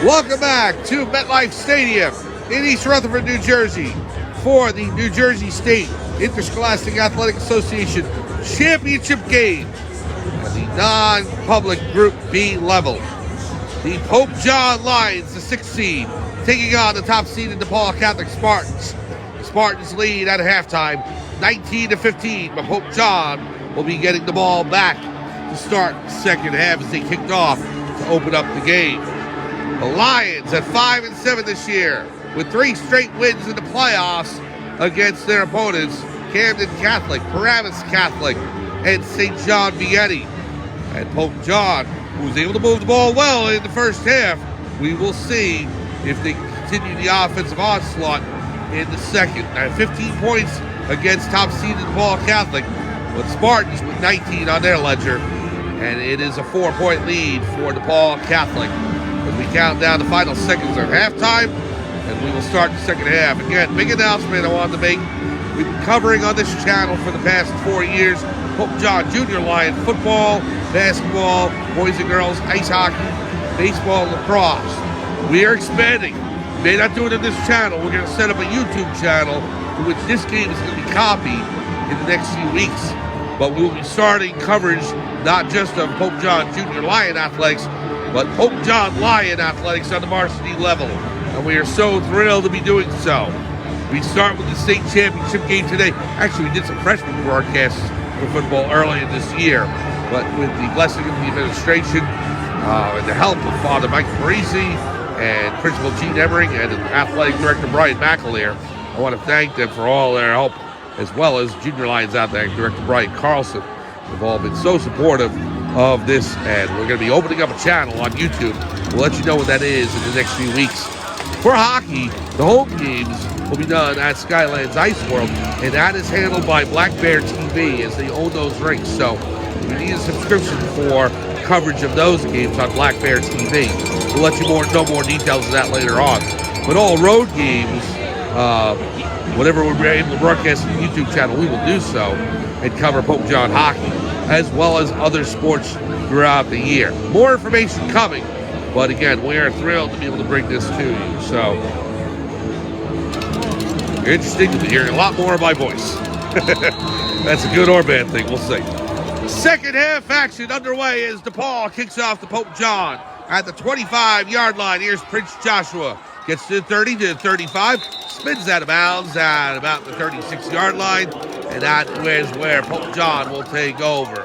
Welcome back to MetLife Stadium in East Rutherford, New Jersey for the New Jersey State Interscholastic Athletic Association Championship game at the non-public Group B level. The Pope John Lions, the 6th seed, taking on the top seeded DePaul Catholic Spartans. The Spartans lead at halftime, 19-15, but Pope John will be getting the ball back to start the second half as they kicked off to open up the game. The Lions at 5-7 this year, with 3 straight wins in the playoffs against their opponents, Camden Catholic, Paramus Catholic, and St. John Vianney. And Pope John, who was able to move the ball well in the first half, we will see if they continue the offensive onslaught in the second. At 15 points against top-seeded DePaul Catholic, but Spartans with 19 on their ledger, and it is a 4-point lead for DePaul Catholic. As we count down the final seconds of halftime, and we will start the second half. Again, big announcement I wanted to make. We've been covering on this channel for the past 4 years Pope John Junior Lion football, basketball, boys and girls, ice hockey, baseball, lacrosse. We are expanding. We may not do it on this channel. We're going to set up a YouTube channel in which this game is going to be copied in the next few weeks. But we will be starting coverage not just of Pope John Junior Lion athletics, but Pope John Lion athletics on the varsity level. And we are so thrilled to be doing so. We start with the state championship game today. Actually, we did some freshman broadcasts for football early in this year, but with the blessing of the administration and the help of Father Mike Parisi and Principal Gene Emmering and Athletic Director Brian McAleer, I want to thank them for all their help, as well as Junior Lions Athletic Director Brian Carlson. They've all been so supportive of this, and we're going to be opening up a channel on YouTube. We'll let you know what that is in the next few weeks. For hockey, the home games will be done at Skylands Ice World, and that is handled by Black Bear TV as they own those rinks. So you need a subscription for coverage of those games on Black Bear TV. We'll let you know more details of that later on. But all road games, whatever we're able to broadcast on the YouTube channel, we will do so and cover Pope John hockey, as well as other sports throughout the year. More information coming, but again, we are thrilled to be able to bring this to you. So, you're interested to be hearing a lot more of my voice. That's a good or bad thing, we'll see. Second half action underway as DePaul kicks off the Pope John at the 25-yard line. Here's Prince Joshua. Gets to the 30 to the 35, spins out of bounds at about the 36-yard line, and that is where Pope John will take over.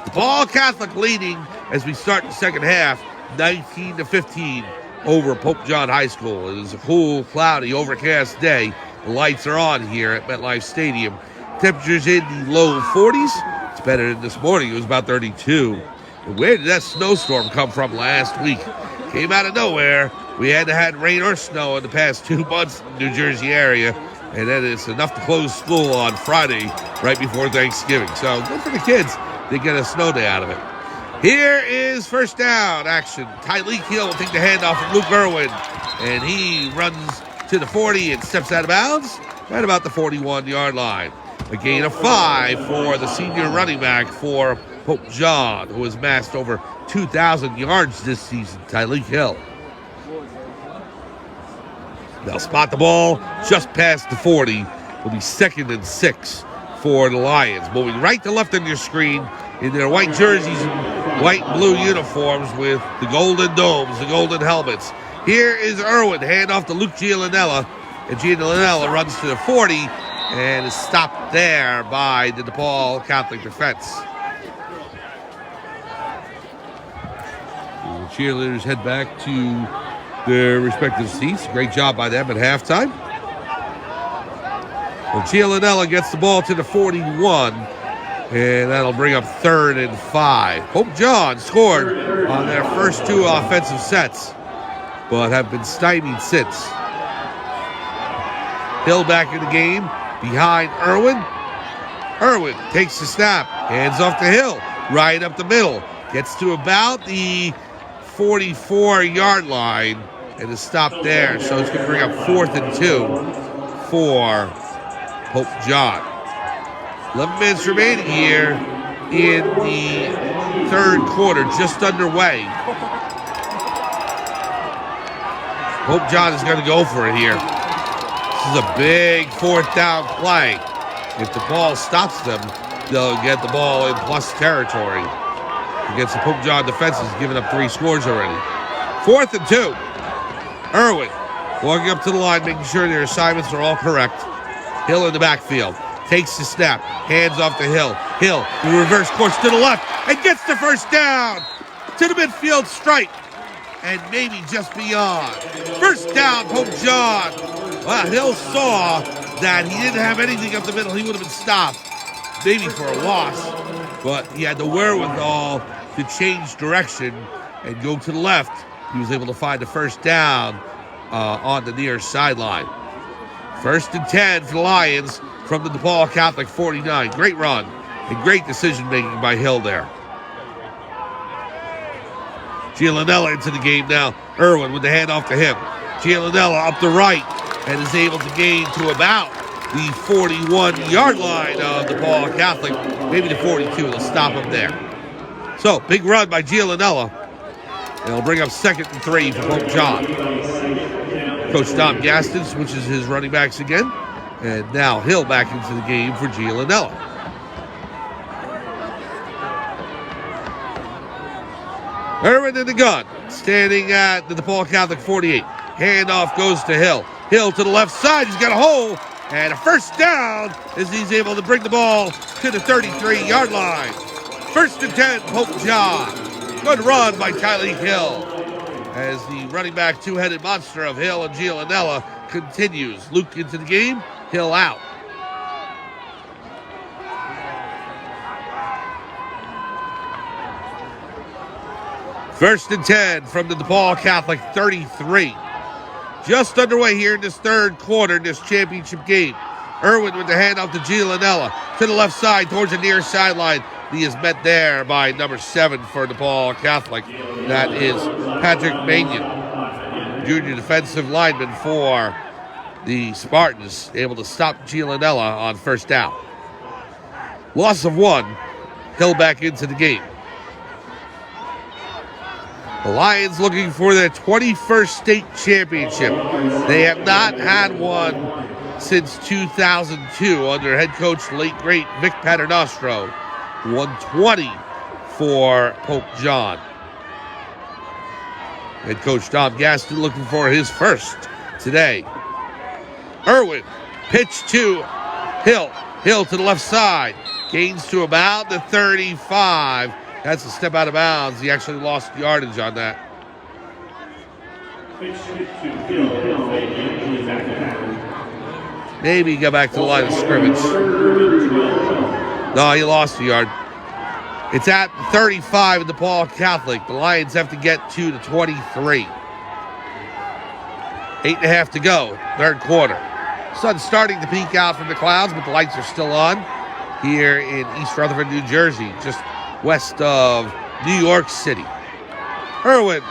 DePaul Catholic leading as we start the second half, 19-15 over Pope John High School. It is a cool, cloudy, overcast day. The lights are on here at MetLife Stadium. Temperatures in the low 40s. It's better than this morning. It was about 32. And where did that snowstorm come from last week? Came out of nowhere. We hadn't had rain or snow in the past 2 months in the New Jersey area, and then it's enough to close school on Friday right before Thanksgiving. So good for the kids. They get a snow day out of it. Here is first down action. Tyleek Hill will take the handoff from Luke Irwin, and he runs to the 40 and steps out of bounds at about the 41-yard line. A gain of 5 for the senior running back for Pope John, who has amassed over 2,000 yards this season, Tyleek Hill. They'll spot the ball just past the 40. Will be 2nd and 6 for the Lions. Moving right to left on your screen in their white jerseys and white and blue uniforms with the golden domes, the golden helmets. Here is Irwin, handoff to Luke Gialinella, and Gialinella runs to the 40 and is stopped there by the DePaul Catholic defense. The cheerleaders head back to their respective seats. Great job by them at halftime. Well, Gialinella gets the ball to the 41, and that'll bring up 3rd and 5. Pope John scored on their first 2 offensive sets, but have been stymied since. Hill back in the game behind Irwin. Irwin takes the snap, hands off to Hill, right up the middle. Gets to about the 44-yard line and is stopped there. So it's going to bring up 4th and 2 for Pope John. 11 minutes remaining here in the third quarter, just underway. Pope John is going to go for it here. This is a big fourth down play. If DePaul stops them, they'll get the ball in plus territory. Against the Pope John defense has given up 3 scores already. 4th and 2. Irwin walking up to the line, making sure their assignments are all correct. Hill in the backfield. Takes the snap. Hands off to Hill. Hill, the reverse course to the left, and gets the first down to the midfield stripe. And maybe just beyond. First down, Pope John. Well, Hill saw that he didn't have anything up the middle. He would have been stopped, maybe for a loss. But he had the wherewithal to change direction and go to the left. He was able to find the first down on the near sideline. 1st and 10 for the Lions from the DePaul Catholic 49. Great run and great decision-making by Hill there. Gianella into the game now. Irwin with the handoff to him. Gianella up the right and is able to gain to about the 41-yard line of DePaul Catholic. Maybe the 42. They'll stop him there. So, big run by Gianella. And it'll bring up 2nd and 3 for Pope John. Coach Tom Gaston switches his running backs again. And now Hill back into the game for Gianella. Irwin in the gun, standing at the DePaul Catholic 48. Handoff goes to Hill. Hill to the left side. He's got a hole. And a first down as he's able to bring the ball to the 33-yard line. 1st and 10, Pope John. Good run by Tyleek Hill. As the running back two-headed monster of Hill and Gianella continues. Luke into the game. Hill out. First and 10 from the DePaul Catholic 33. Just underway here in this third quarter in this championship game. Irwin with the handoff to Gianella to the left side towards the near sideline. He is met there by number 7 for DePaul Catholic. That is Patrick Manion, junior defensive lineman for the Spartans, able to stop Gianella on first down. Loss of 1. Hill back into the game. The Lions looking for their 21st state championship. They have not had one since 2002 under head coach, late great Vic Paternostro. 120 for Pope John. Head coach Tom Gaston looking for his first today. Irwin, pitch to Hill. Hill to the left side. Gains to about the 35. That's a step out of bounds. He actually lost yardage on that. Maybe he got back to the line of scrimmage. No, he lost the yard. It's at 35 in DePaul Catholic. The Lions have to get to the 23. 8.5 to go, third quarter. Sun's starting to peek out from the clouds, but the lights are still on here in East Rutherford, New Jersey, just west of New York City. Irwin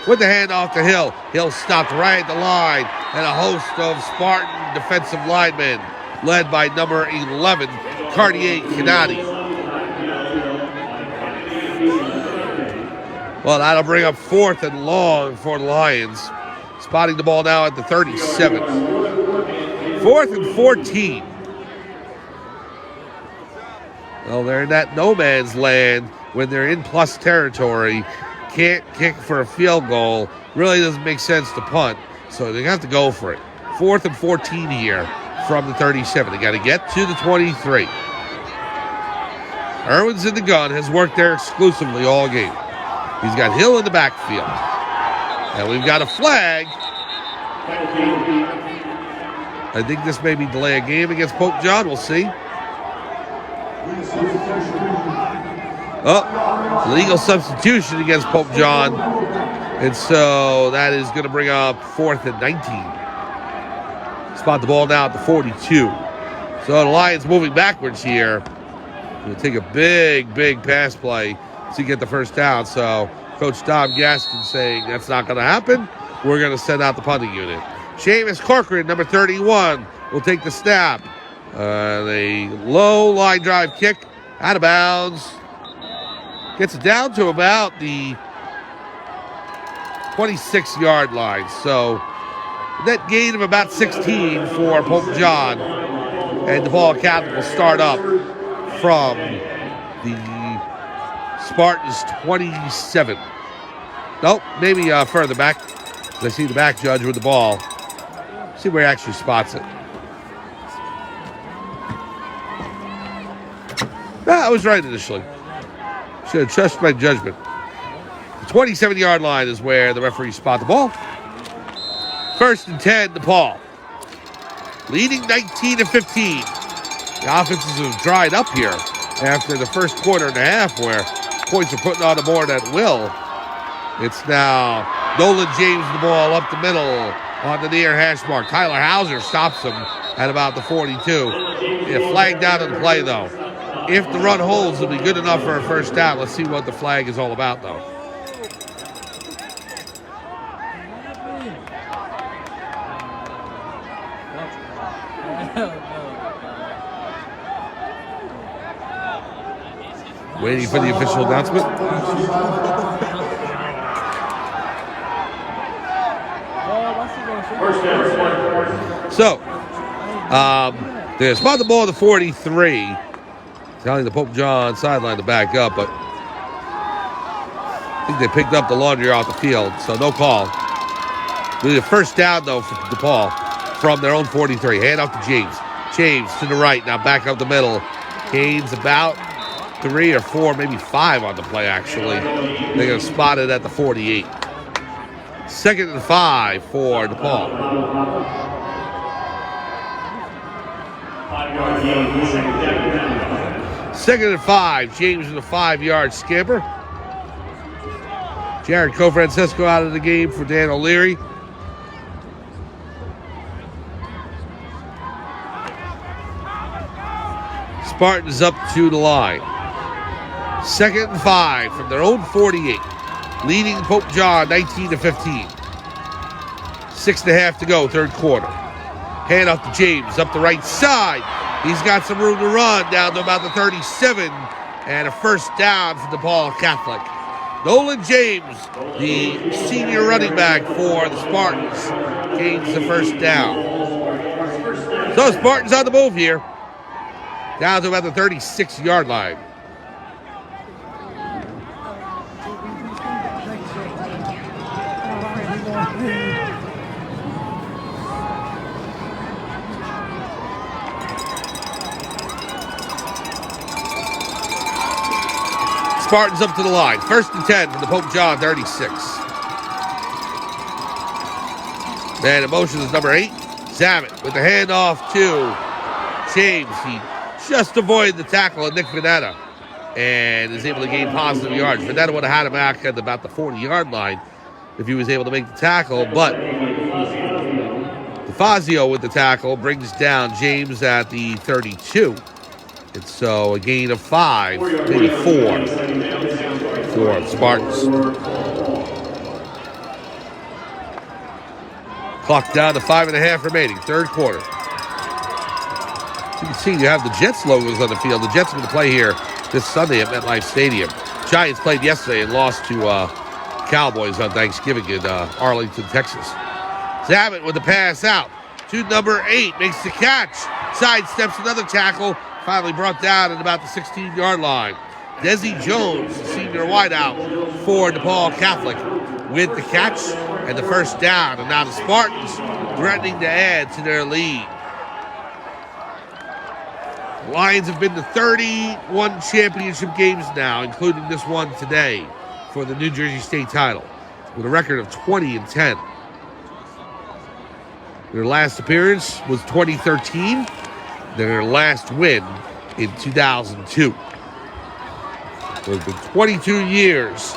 with the handoff to Hill. Hill stopped right at the line, and a host of Spartan defensive linemen, led by number 11, Cartier Canati. Well, that'll bring up 4th and long for the Lions. Spotting the ball now at the 37. 4th and 14. Well, they're in that no man's land when they're in plus territory. Can't kick for a field goal. Really doesn't make sense to punt. So they have to go for it. 4th and 14 here from the 37. They got to get to the 23. Irwin's in the gun, has worked there exclusively all game. He's got Hill in the backfield. And we've got a flag. I think this may be delay a game against Pope John. We'll see. Oh, legal substitution against Pope John. And so that is going to bring up 4th and 19. Spot the ball now at the 42. So the Lions moving backwards here. Going to take a big pass play to get the first down. So Coach Tom Gaston saying that's not going to happen. We're going to send out the punting unit. Seamus Corcoran, number 31, will take the snap. The low line drive kick out of bounds. Gets it down to about the 26-yard line. So Net gain of about 16 for Pope John. And DePaul Catholic will start up from the Spartans 27. Nope, maybe further back. I see the back judge with the ball. See where he actually spots it. I was right initially. Should have trusted my judgment. The 27-yard line is where the referees spot the ball. 1st and 10, DePaul. Leading 19-15. The offenses have dried up here after the first quarter and a half where points are putting on the board at will. It's now Nolan James the ball up the middle on the near hash mark. Tyler Hauser stops him at about the 42. Yeah, flag down on the play, though. If the run holds, it'll be good enough for a first down. Let's see what the flag is all about, though. Waiting for the official announcement. So, they spot the ball at the 43. Telling the Pope John sideline to back up, but I think they picked up the laundry off the field, so no call. The first down, though, for DePaul from their own 43. Hand off to James. James to the right, now back up the middle. Gains about 3 or 4, maybe 5 on the play, actually. They're going to spot it at the 48. 2nd and 5 for DePaul. Second and 5. James with a 5-yard scamper. Jared Cofrancesco out of the game for Dan O'Leary. Spartans up to the line. 2nd and 5 from their own 48. Leading Pope John 19-15. 6.5 to go, third quarter. Hand off to James up the right side. He's got some room to run down to about the 37. And a first down for DePaul Catholic. Nolan James, the senior running back for the Spartans, gains the first down. So Spartans on the move here. Down to about the 36-yard line. Spartans up to the line. 1st and 10 from the Pope John 36. Man in motion is number 8. Zammit with the handoff to James. He just avoided the tackle of Nick Vanetta and is able to gain positive yards. Vanetta would have had him back at about the 40-yard line if he was able to make the tackle, but DeFazio with the tackle brings down James at the 32. And so a gain of 5, maybe 4 for Spartans. Clock down to 5.5 remaining, third quarter. As you can see, you have the Jets logos on the field. The Jets are going to play here this Sunday at MetLife Stadium. Giants played yesterday and lost to Cowboys on Thanksgiving in Arlington, Texas. Zammit with the pass out to number 8, makes the catch, sidesteps another tackle, finally brought down at about the 16-yard line. Desi Jones, the senior wideout for DePaul Catholic, with the catch and the first down. And now the Spartans threatening to add to their lead. The Lions have been to 31 championship games now, including this one today for the New Jersey State title, with a record of 20-10. Their last appearance was 2013. Their last win in 2002. It's been 22 years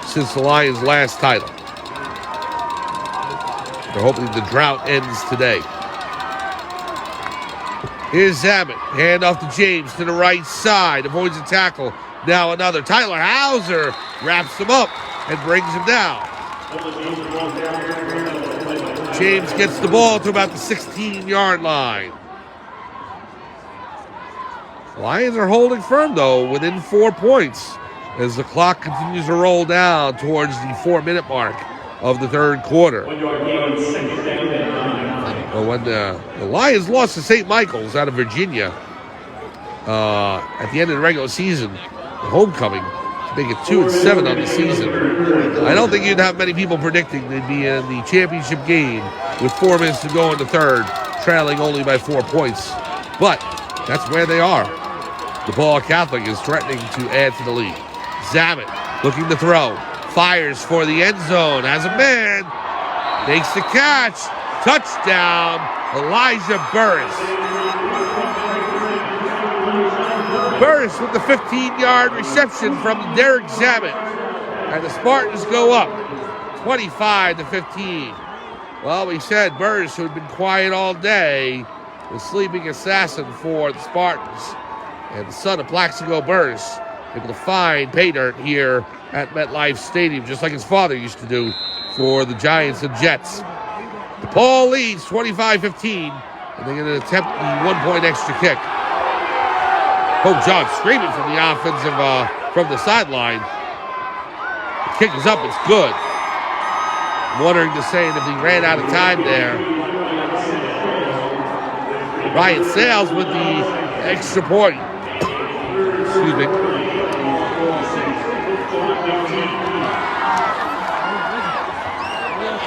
since the Lions' last title. They're hoping the drought ends today. Here's Zammit. Hand off to James to the right side. Avoids a tackle. Now another. Tyler Hauser wraps him up and brings him down. James gets the ball to about the 16-yard line. Lions are holding firm, though, within 4 points as the clock continues to roll down towards the 4-minute mark of the third quarter. when the Lions lost to St. Michael's out of Virginia at the end of the regular season, the homecoming, to make it 2-7 on the season, I don't think you'd have many people predicting they'd be in the championship game with 4 minutes to go in the third, trailing only by 4 points. But that's where they are. DePaul Catholic is threatening to add to the lead. Zammit looking to throw. Fires for the end zone. Has a man. Makes the catch. Touchdown, Elijah Burris. Burris with the 15-yard reception from Derek Zammit. And the Spartans go up 25-15. Well, we said Burris, who had been quiet all day, the sleeping assassin for the Spartans. And the son of Plaxico Burris, able to find pay dirt here at MetLife Stadium, just like his father used to do for the Giants and Jets. DePaul leads 25-15, and they're going to attempt the 1-point extra kick. Pope John screaming from the offensive, from the sideline. The kick is up, it's good. I'm wondering to say if he ran out of time there. Ryan Sales with the extra point. Excuse me.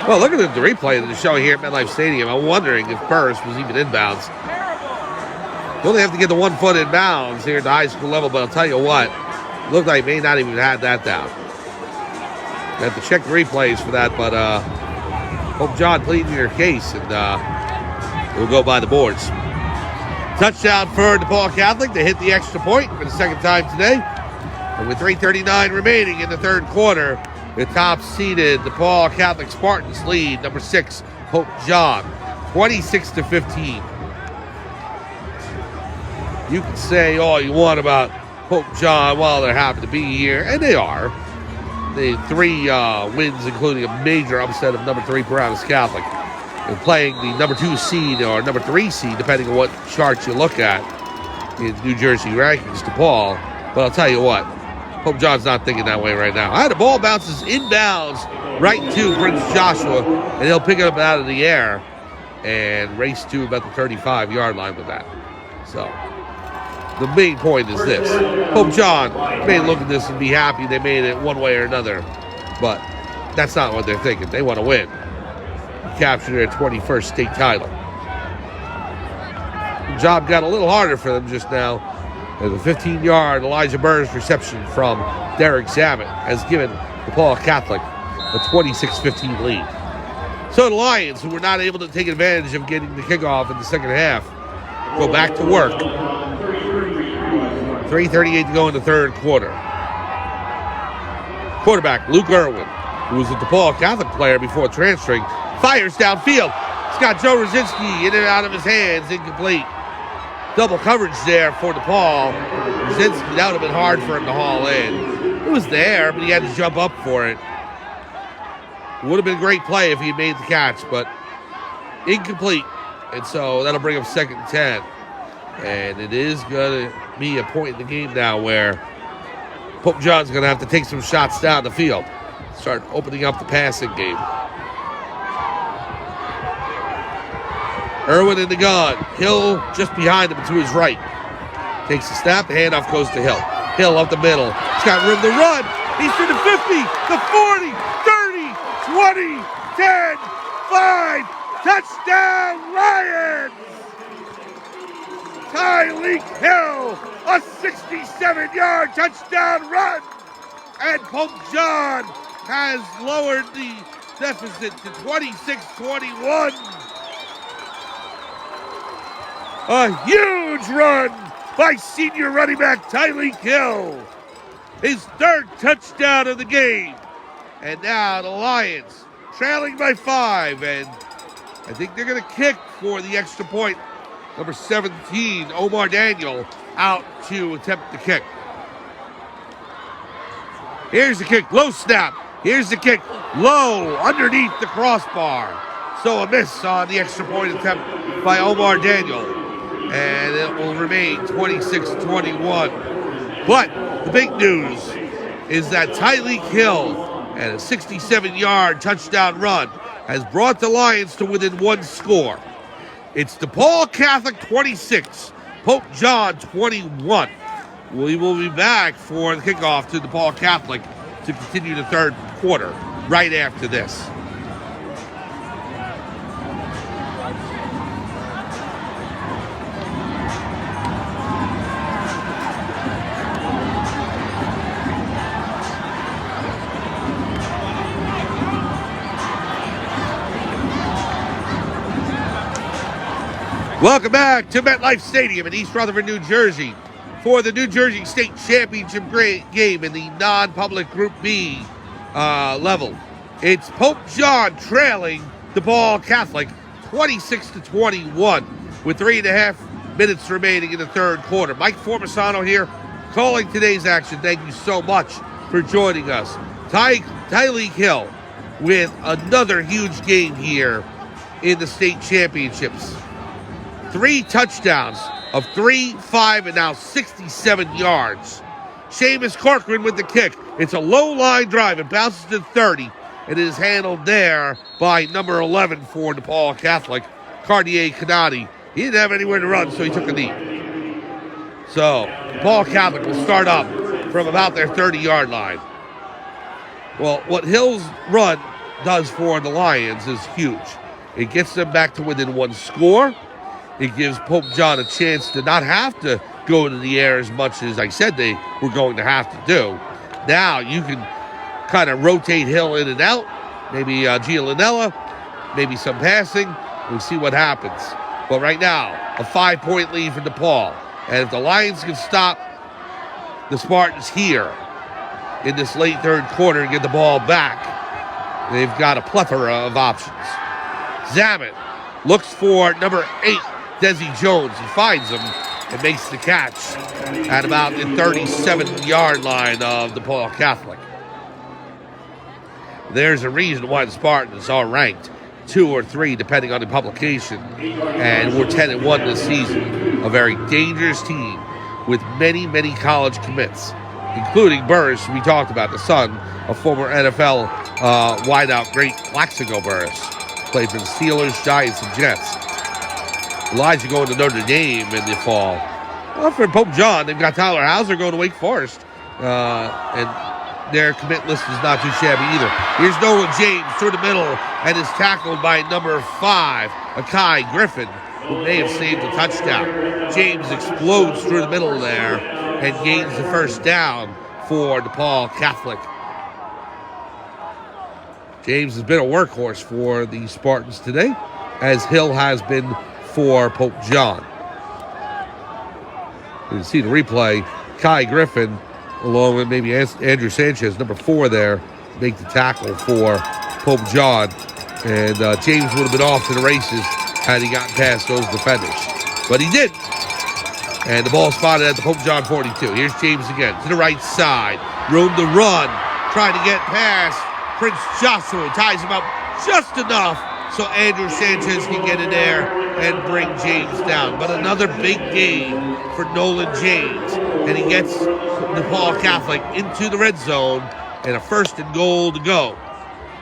Well, look at the replay of the show here at MetLife Stadium. I'm wondering if Burris was even inbounds. You only have to get the 1 foot inbounds here at the high school level, but I'll tell you what, it looked like he may not even have that down. You have to check the replays for that, but Hope John pleading their case, and we'll go by the boards. Touchdown for DePaul Catholic. They hit the extra point for the second time today. And with 3:39 remaining in the third quarter, the top-seeded DePaul Catholic Spartans lead number 6, Hope John, 26-15. You can say all you want about Hope John while they're happy to be here, and they are. They 3 wins, including a major upset of number 3 Paramus Catholic, and playing the number 2 seed or number 3 seed, depending on what chart you look at in New Jersey rankings, DePaul. But I'll tell you what, Hope John's not thinking that way right now. The ball bounces inbounds right to Prince Joshua, and he'll pick it up out of the air and race to about the 35-yard line with that. So the main point is this. Hope John may look at this and be happy they made it one way or another, but that's not what they're thinking. They want to win. Capture their 21st state title. The job got a little harder for them just now, as a 15-yard Elijah Burris reception from Derek Zammit has given DePaul Catholic a 26-15 lead. So the Lions, who were not able to take advantage of getting the kickoff in the second half, go back to work. 3:38 to go in the third quarter. Quarterback Luke Irwin, who was a DePaul Catholic player before transferring, fires downfield. It's got Joe Rosinski in and out of his hands, incomplete. Double coverage there for DePaul. Rosinski, that would have been hard for him to haul in. It was there, but he had to jump up for it. It would have been a great play if he had made the catch, but incomplete. And so that'll bring up 2nd and 10. And it is going to be a point in the game now where Pope John's going to have to take some shots down the field. Start opening up the passing game. Irwin in the gun. Hill just behind him to his right. Takes the snap. The handoff goes to Hill. Hill up the middle. He's got room to run. He's to the 50, the 40, 30, 20, 10, 5. Touchdown, Lions! Tyreek Hill, a 67-yard touchdown run. And Pope John has lowered the deficit to 26-21. A huge run by senior running back Tyreek Hill. His 3rd touchdown of the game. And now the Lions trailing by 5. And I think they're going to kick for the extra point. Number 17, Omar Daniel, out to attempt the kick. Here's the kick, low snap. Here's the kick, low, underneath the crossbar. So a miss on the extra point attempt by Omar Daniel. And it will remain 26-21. But the big news is that Tyreek Hill and a 67-yard touchdown run has brought the Lions to within 1 score. It's DePaul Catholic 26, Pope John 21. We will be back for the kickoff to DePaul Catholic to continue the third quarter right after this. Welcome back to MetLife Stadium in East Rutherford, New Jersey for the New Jersey State Championship game in the non-public Group B level. It's Pope John trailing DePaul Catholic 26-21 with 3.5 minutes remaining in the third quarter. Mike Formisano here calling today's action. Thank you so much for joining us. Tyreek Hill with another huge game here in the state championships. 3 touchdowns of 3, 5, and now 67 yards. Seamus Corcoran with the kick. It's a low line drive. It bounces to 30, and it is handled there by number 11 for DePaul Catholic, Cartier Canati. He didn't have anywhere to run, so he took a knee. So DePaul Catholic will start up from about their 30-yard line. Well, what Hill's run does for the Lions is huge. It gets them back to within 1 score. It gives Pope John a chance to not have to go into the air as much as I said they were going to have to do. Now you can kind of rotate Hill in and out, maybe Gialinella, maybe some passing. We'll see what happens. But right now, a 5-point lead for DePaul. And if the Lions can stop the Spartans here in this late third quarter and get the ball back, they've got a plethora of options. Zamet looks for number 8, Desi Jones. He finds him and makes the catch at about the 37-yard line of DePaul Catholic. There's a reason why the Spartans are ranked 2 or 3, depending on the publication. And we're 10-1 this season. A very dangerous team with many, many college commits, including Burris, we talked about, the son of former NFL wideout great Plaxico Burris. Played for the Steelers, Giants, and Jets. Elijah going to Notre Dame in the fall. Well, for Pope John, they've got Tyler Hauser going to Wake Forest. And their commit list is not too shabby either. Here's Nolan James through the middle and is tackled by number 5, Akai Griffin, who may have saved a touchdown. James explodes through the middle there and gains the first down for DePaul Catholic. James has been a workhorse for the Spartans today, as Hill has been for Pope John. You can see the replay. Kai Griffin, along with maybe Andrew Sanchez, number 4 there, make the tackle for Pope John. And James would have been off to the races had he gotten past those defenders. But he did. And the ball spotted at the Pope John 42. Here's James again to the right side. Room to run. Trying to get past Prince Joshua. Ties him up just enough so Andrew Sanchez can get in there and bring James down. But another big game for Nolan James. And he gets DePaul Catholic into the red zone and a 1st and goal to go.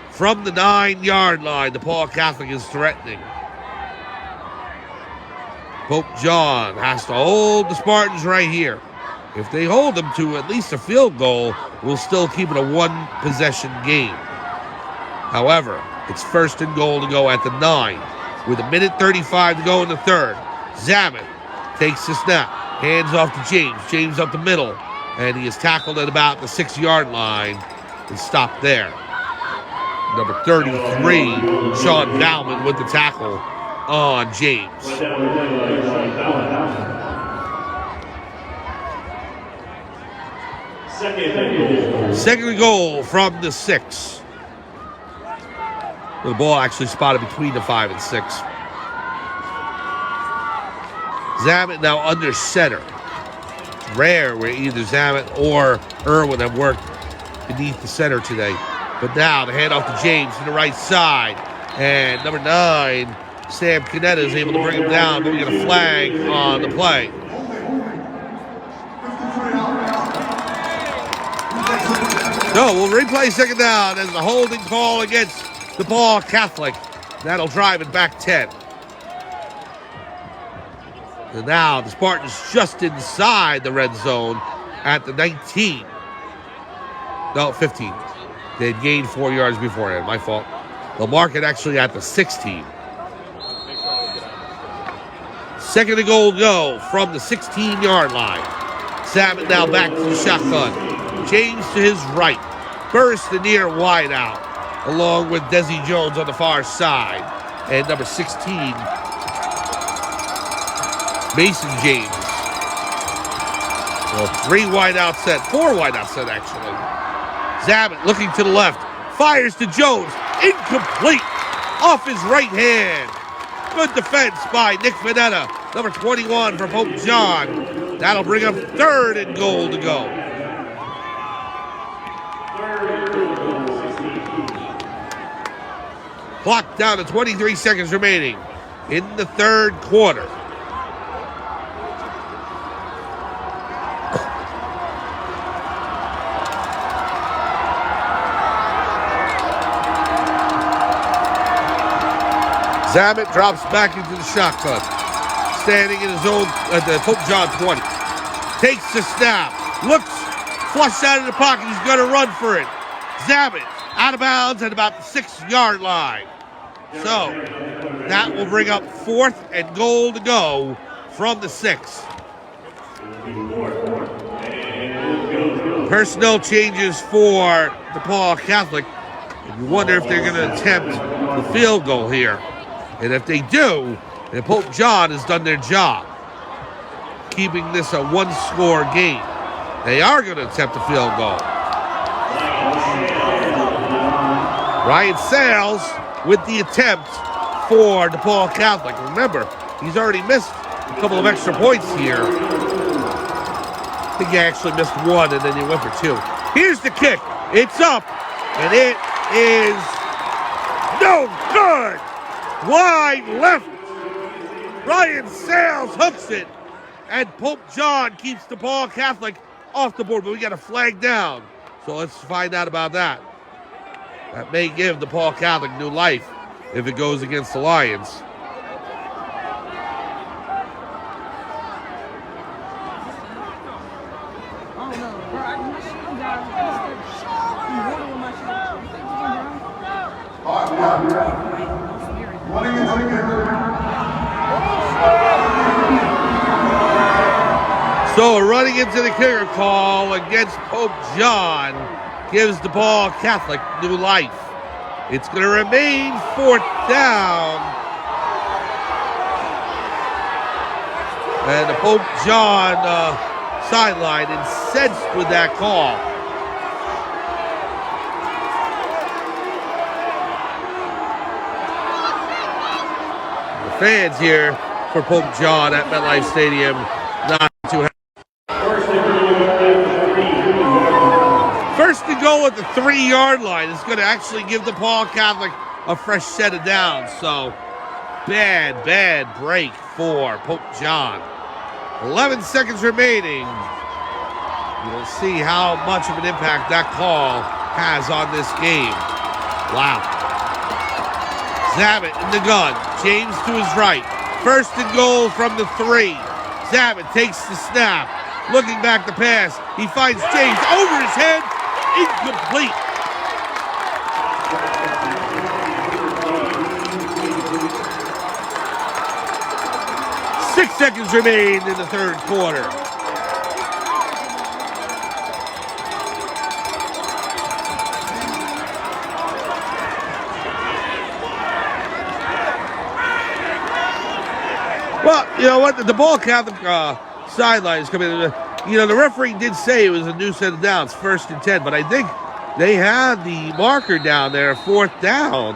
From the 9-yard line, DePaul Catholic is threatening. Pope John has to hold the Spartans right here. If they hold them to at least a field goal, we'll still keep it a 1-possession game. However, it's 1st and goal to go at the 9 with 1:35 to go in the third. Zamet takes the snap, hands off to James. James up the middle, and he is tackled at about the 6-yard line and stopped there. Number 33, Sean Bauman with the tackle on James. Second and goal from the 6. The ball actually spotted between the 5 and 6. Zamet now under center. Rare where either Zamet or Irwin have worked beneath the center today. But now the handoff to James to the right side. And number 9, Sam Canetta, is able to bring him down, but we get a flag on the play. No, we'll replay second down as a holding call against DePaul Catholic. That'll drive it back 10. And now the Spartans just inside the red zone at the 19. No, 15. They had gained 4 yards beforehand. My fault. They'll mark it actually at the 16. Second and goal go from the 16-yard line. Zamet now back to the shotgun. James to his right. Burst the near wide out, along with Desi Jones on the far side. And number 16, Mason James. Well, 4 wide out set actually. Zamet looking to the left. Fires to Jones. Incomplete. Off his right hand. Good defense by Nick Vanetta. Number 21 for Pope John. That'll bring up third and goal to go. Clock down to 23 seconds remaining in the third quarter. Zamet drops back into the shotgun. Standing in his own at the Pope John 20. Takes the snap. Looks flushed out of the pocket. He's going to run for it. Zamet out of bounds at about the 6-yard line. So that will bring up fourth and goal to go from the 6. Personnel changes for DePaul Catholic. And you wonder if they're going to attempt the field goal here. And if they do, then Pope John has done their job, keeping this a one-score game. They are going to attempt a field goal. Ryan Sales with the attempt for DePaul Catholic. Remember, he's already missed a couple of extra points here. I think he actually missed one, and then he went for 2. Here's the kick. It's up, and it is no good. Wide left. Ryan Sales hooks it, and Pope John keeps DePaul Catholic off the board, but we got a flag down. So let's find out about that. That may give DePaul Catholic new life if it goes against the Lions. So running into the kicker call against Pope John gives DePaul Catholic new life. It's going to remain 4th down. And the Pope John sideline incensed with that call. The fans here for Pope John at MetLife Stadium not too happy. First to go at the 3-yard line is going to actually give DePaul Catholic a fresh set of downs. So bad break for Pope John. 11 seconds remaining. You'll see how much of an impact that call has on this game. Wow. Zamet in the gun. James to his right. First and goal from the 3. Zamet takes the snap. Looking back to pass. He finds James over his head. Incomplete. Six seconds remain in the third quarter. Well, you know what? The DePaul Catholic sideline is coming in. You know, the referee did say it was a new set of downs, 1st and 10, but I think they had the marker down there, 4th down,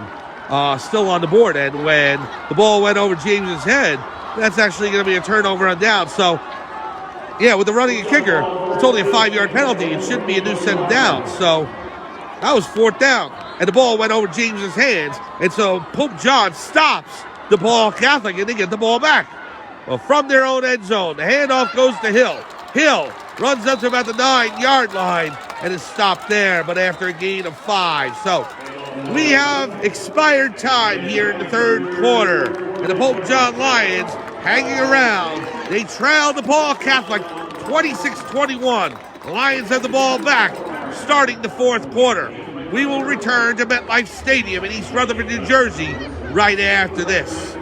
still on the board. And when the ball went over James's head, that's actually going to be a turnover on down. So, yeah, with the running and kicker, it's only a 5-yard penalty. It shouldn't be a new set of downs. So that was 4th down. And the ball went over James's hands. And so Pope John stops the DePaul Catholic, and they get the ball back. Well, from their own end zone, the handoff goes to Hill. Hill runs up to about the 9-yard line and is stopped there, but after a gain of 5. So we have expired time here in the third quarter. And the Pope John Lions hanging around. They trail DePaul Catholic 26-21. Lions have the ball back, starting the fourth quarter. We will return to MetLife Stadium in East Rutherford, New Jersey, right after this.